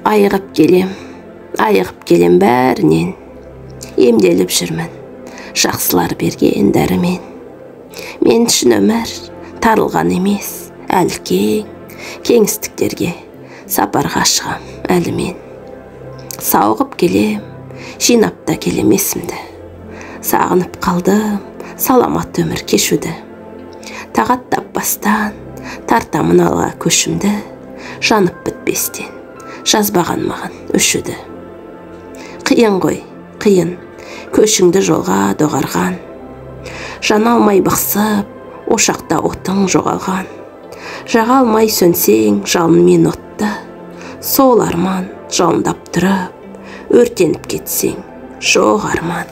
Айығып келем бәрінен, емделіп жүрмін, жақсылар берген дәрімен. Мен үшін өмір тарылған емес, әлі кеңістіктерге сапарға шығам әлі мен. Сауығып келем, жинап та келем есімді. Сағынып қалдым, саламат өмір кешуді. Тағат таппастан, тартамын алға көшімді. Жанып бітпестен, жазбаған маған өшуді. Қиын ғой, қиын, көшіңді жолға доғарған. Жана алмай бықсып, ошақта отың жоғалған. Жаға алмай сөнсең, жалынмен отты. Сол арман жалындап тұрып, өртеніп кетсең, жоқ арман.